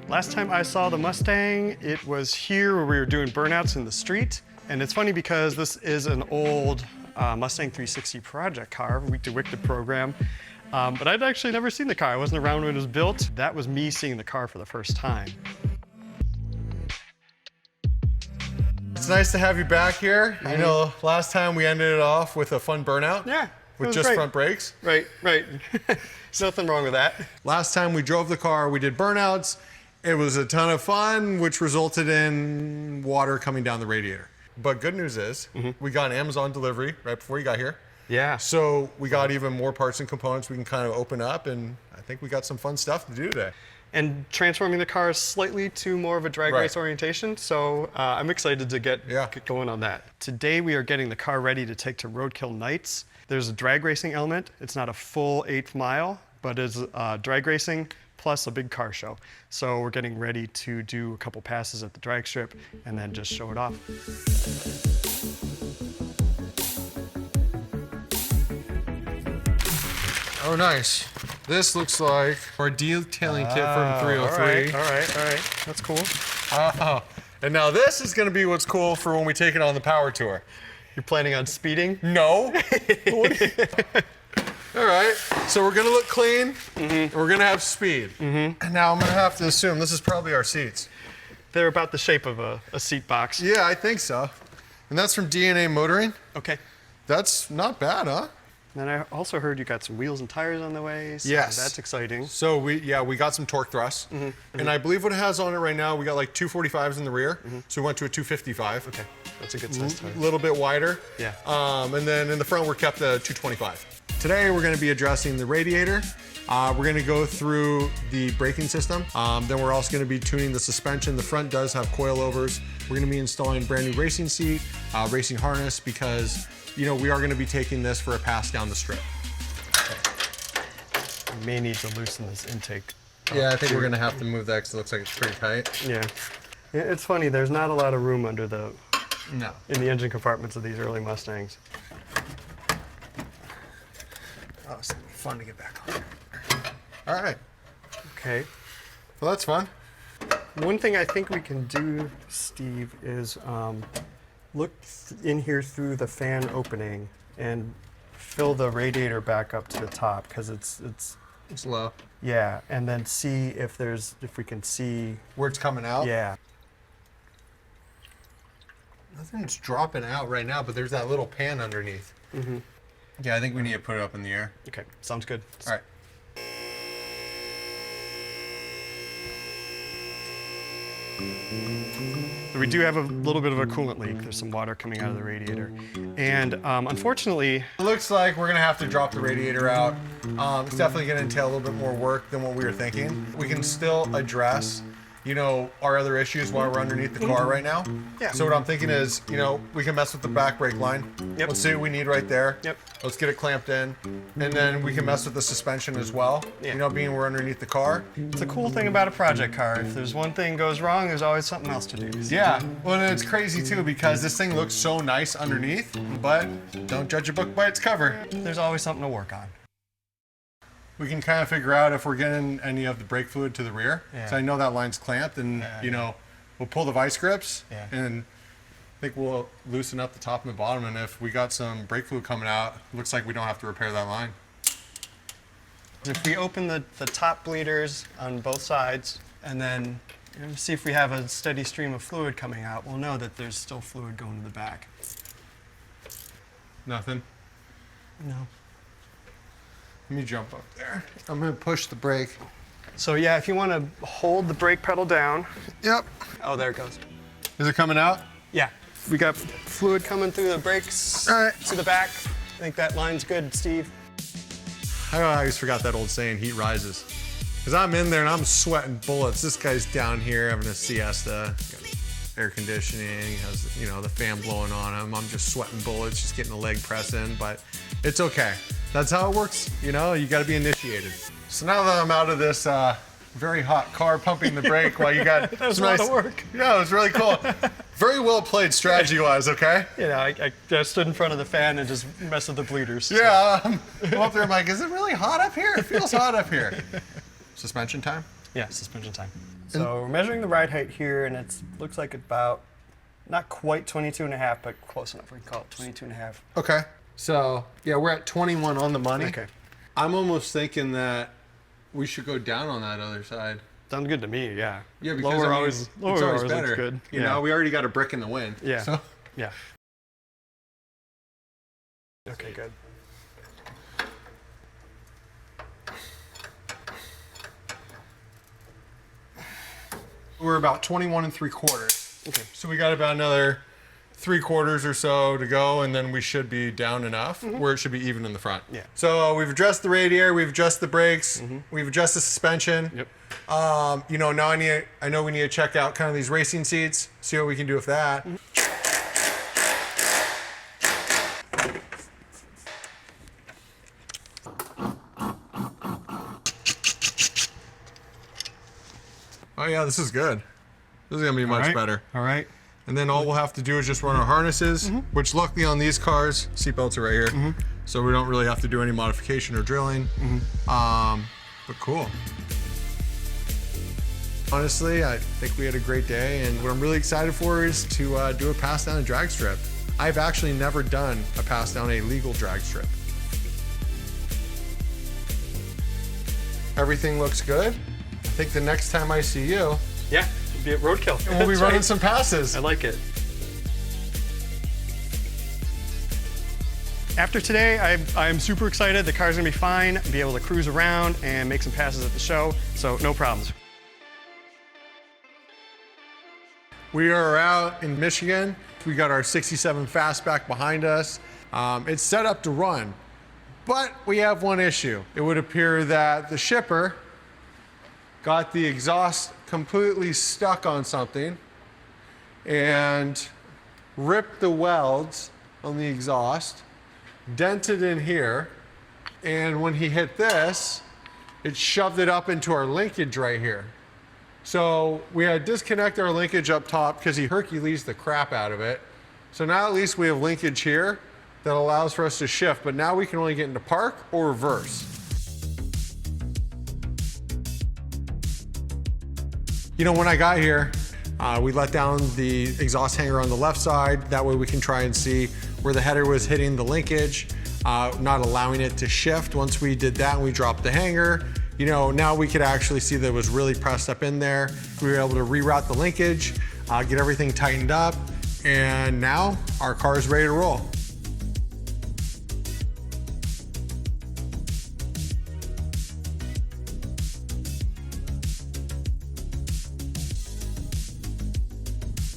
Last time I saw the Mustang, it was here where we were doing burnouts in the street. And it's funny because this is an old Mustang 360 project car, week to week program. But I'd actually never seen the car. I wasn't around when it was built. That was me seeing the car for the first time. It's nice to have you back here. I know last time we ended it off with a fun burnout. Yeah. With just front brakes. Right. There's nothing wrong with that. Last time we drove the car, we did burnouts. It was a ton of fun, which resulted in water coming down the radiator. But good news is, we got an Amazon delivery right before you got here. Yeah. So we got even more parts and components we can kind of open up, and I think we got some fun stuff to do today. And transforming the car slightly to more of a drag race orientation, so I'm excited to get going on that. Today we are getting the car ready to take to Roadkill Nights. There's a drag racing element. It's not a full 8th mile, but it's drag racing plus a big car show. So we're getting ready to do a couple passes at the drag strip and then just show it off. Oh, nice. This looks like our detailing kit from 303. All right. That's cool. Oh, and now this is gonna be what's cool for when we take it on the power tour. You're planning on speeding? No. All right, so we're gonna look clean, and we're gonna have speed. And now I'm gonna have to assume this is probably our seats. They're about the shape of a seat box. Yeah, I think so. And that's from DNA Motoring. Okay. That's not bad, huh? And I also heard you got some wheels and tires on the way, so yes. That's exciting. So we got some torque thrusts. And I believe what it has on it right now, we got like 245s in the rear, so we went to a 255. Okay, that's a good size tire. A little bit wider. Yeah. And then in the front, we're kept a 225. Today, we're gonna be addressing the radiator. We're gonna go through the braking system. Then we're also gonna be tuning the suspension. The front does have coilovers. We're gonna be installing a brand new racing seat, racing harness, because we are gonna be taking this for a pass down the strip. We may need to loosen this intake. Yeah, I think we're gonna have to move that because it looks like it's pretty tight. Yeah. It's funny, there's not a lot of room under in the engine compartments of these early Mustangs. Oh, it's gonna be fun to get back on. All right. Okay. Well, that's fun. One thing I think we can do, Steve, is look in here through the fan opening and fill the radiator back up to the top because it's low. Yeah, and then see if we can see where it's coming out. Yeah. Nothing's dropping out right now, but there's that little pan underneath. Yeah, I think we need to put it up in the air. Okay, sounds good. All right. So we do have a little bit of a coolant leak. There's some water coming out of the radiator. And unfortunately... It looks like we're gonna have to drop the radiator out. It's definitely gonna entail a little bit more work than what we were thinking. We can still address our other issues while we're underneath the car right now. Yeah. So what I'm thinking is, we can mess with the back brake line. Yep. Let's see what we need right there. Yep. Let's get it clamped in. And then we can mess with the suspension as well. Yeah. Being we're underneath the car. It's a cool thing about a project car. If there's one thing goes wrong, there's always something else to do. Yeah. Well, and it's crazy too because this thing looks so nice underneath, but don't judge a book by its cover. There's always something to work on. We can kind of figure out if we're getting any of the brake fluid to the rear. Yeah. So I know that line's clamped, and we'll pull the vice grips, and I think we'll loosen up the top and the bottom. And if we got some brake fluid coming out, it looks like we don't have to repair that line. If we open the top bleeders on both sides, and then see if we have a steady stream of fluid coming out, we'll know that there's still fluid going to the back. Nothing? No. Let me jump up there. I'm gonna push the brake. So yeah, if you want to hold the brake pedal down. Yep. Oh, there it goes. Is it coming out? Yeah. We got fluid coming through the brakes to the back. I think that line's good, Steve. I always forgot that old saying, heat rises. Because I'm in there and I'm sweating bullets. This guy's down here having a siesta. Air conditioning, he has the fan blowing on him. I'm just sweating bullets, just getting the leg press in, but it's okay. That's how it works, you gotta be initiated. So now that I'm out of this very hot car pumping the brake while you got that was some a nice lot of work. Yeah, it was really cool. Very well played strategy-wise, okay? I just stood in front of the fan and just messed with the bleeders. Yeah, I'm up there, I'm like, is it really hot up here? It feels hot up here. Suspension time? Yeah, suspension time. So we're measuring the ride height here, and it looks like about, not quite 22.5, but close enough. We can call it 22.5. Okay. So, yeah, we're at 21 on the money. Okay. I'm almost thinking that we should go down on that other side. Sounds good to me, yeah. Yeah, because lower it's lower always always better. looks good. You know, we already got a brick in the wind. Yeah. So. Yeah. Okay, good. We're about 21 3/4. Okay. So we got about another 3/4 or so to go, and then we should be down enough where it should be even in the front. Yeah. So we've addressed the radiator, we've adjusted the brakes, we've adjusted the suspension. Yep. You know, now I know we need to check out kind of these racing seats, see what we can do with that. Oh yeah, this is good. This is gonna be much better. All right. And then all we'll have to do is just run our harnesses, which luckily on these cars, seatbelts are right here. So we don't really have to do any modification or drilling. But cool. Honestly, I think we had a great day, and what I'm really excited for is to do a pass down a drag strip. I've actually never done a pass down a legal drag strip. Everything looks good. I think the next time I see you, Yeah, we'll be at Roadkill. we'll be running some passes. I like it. After today, I'm super excited. The car's gonna be fine, be able to cruise around and make some passes at the show, so no problems. We are out in Michigan. We got our 67 Fastback behind us. It's set up to run, but we have one issue. It would appear that the shipper got the exhaust completely stuck on something and ripped the welds on the exhaust, dented in here, and when he hit this, it shoved it up into our linkage right here. So we had to disconnect our linkage up top because he Hercules the crap out of it. So now at least we have linkage here that allows for us to shift, but now we can only get into park or reverse. You know, when I got here, we let down the exhaust hanger on the left side. That way we can try and see where the header was hitting the linkage, not allowing it to shift. Once we did that and we dropped the hanger, you know, now we could actually see that it was really pressed up in there. We were able to reroute the linkage, get everything tightened up, and now our car is ready to roll.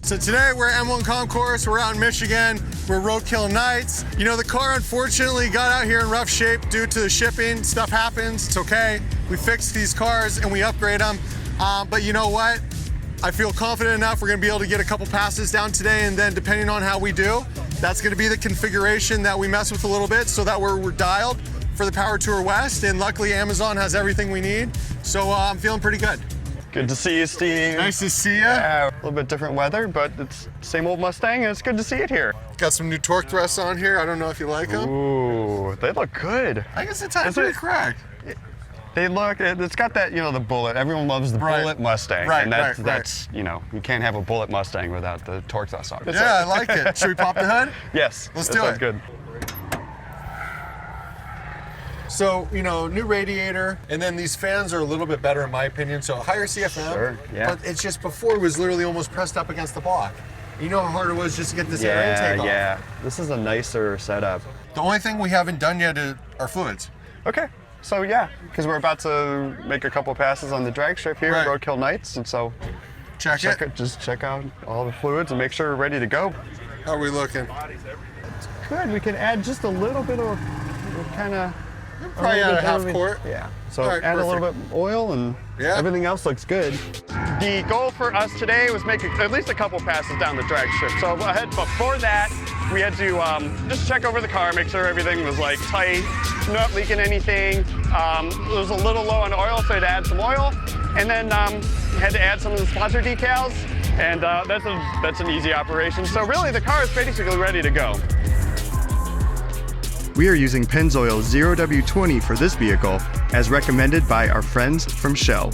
So today we're at M1 Concourse, we're out in Michigan, we're Roadkill Nights. You know, the car unfortunately got out here in rough shape due to the shipping. Stuff happens, it's okay. We fix these cars and we upgrade them. But you know what? I feel confident enough we're gonna be able to get a couple passes down today, and then depending on how we do, that's gonna be the configuration that we mess with a little bit so that we're dialed for the Power Tour West, and luckily Amazon has everything we need. So I'm feeling pretty good. Good to see you, Steve. Nice to see you. Yeah, a little bit different weather, but it's same old Mustang, and it's good to see it here. Got some new torque thrusts on here. I don't know if you like them. Ooh, they look good. I guess the time's pretty cracked. They look, it's got that, you know, the bullet. Everyone loves the bullet Mustang. Right, and that's, you know, you can't have a bullet Mustang without the torque thrust on. Yeah, I like it. Should we pop the hood? Yes. Let's that do sounds it. Good. So, you know, new radiator, and then these fans are a little bit better in my opinion. So higher CFM, Sure, yeah. but it's just before it was literally almost pressed up against the block. You know how hard it was just to get this air intake off. Yeah, this is a nicer setup. The only thing we haven't done yet is our fluids. Okay, so yeah, because we're about to make a couple passes on the drag strip here at Roadkill Nights, and so Check it. just check out all the fluids and make sure we're ready to go. How are we looking? Good, we can add just a little bit of kind of... Probably add a half quart. Yeah. So All right, add a little bit of oil and everything else looks good. The goal for us today was make at least a couple passes down the drag strip. So ahead before that, we had to just check over the car, make sure everything was like tight, not leaking anything. It was a little low on oil, so I had to add some oil. And then had to add some of the sponsor decals, and that's an easy operation. So really the car is basically ready to go. We are using Pennzoil 0W20 for this vehicle, as recommended by our friends from Shell.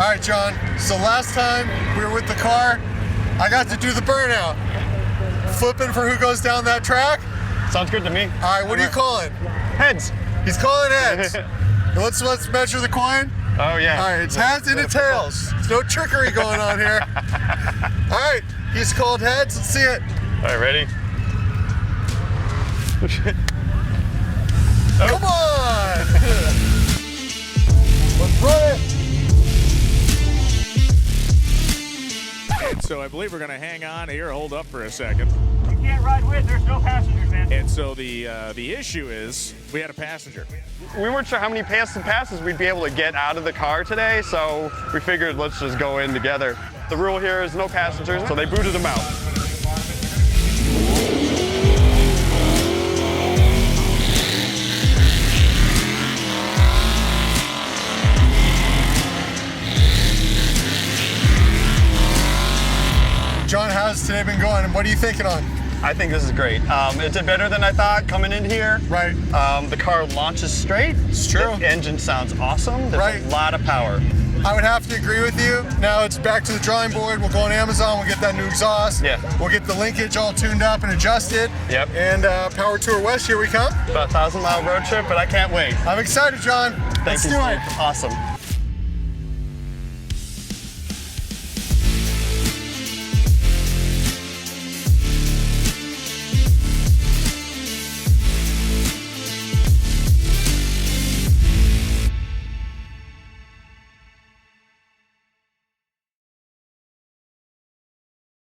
right, John. So last time we were with the car, I got to do the burnout. Flipping for who goes down that track. Sounds good to me. All right, what are you calling? Heads. He's calling heads. let's measure the coin. Oh yeah. All right, it's heads and it's tails. There's no trickery going on here. All right, he's called heads. Let's see it. All right, ready? Come on! Let's run it! So I believe we're going to hang on here, hold up for a second. You can't ride with, there's no passengers, man. And so the issue is we had a passenger. We weren't sure how many passes we'd be able to get out of the car today, so we figured let's just go in together. The rule here is no passengers, so they booted him out. John, how's today been going, and what are you thinking on? I think this is great. It did better than I thought coming in here. Right. The car launches straight. It's true. The engine sounds awesome. There's Right. a lot of power. I would have to agree with you. Now it's back to the drawing board. We'll go on Amazon, we'll get that new exhaust. Yeah. We'll get the linkage all tuned up and adjusted. Yep. And Power Tour West, here we come. About a 1,000-mile road trip, but I can't wait. I'm excited, John. Thank Let's you, do Steve. it. Awesome.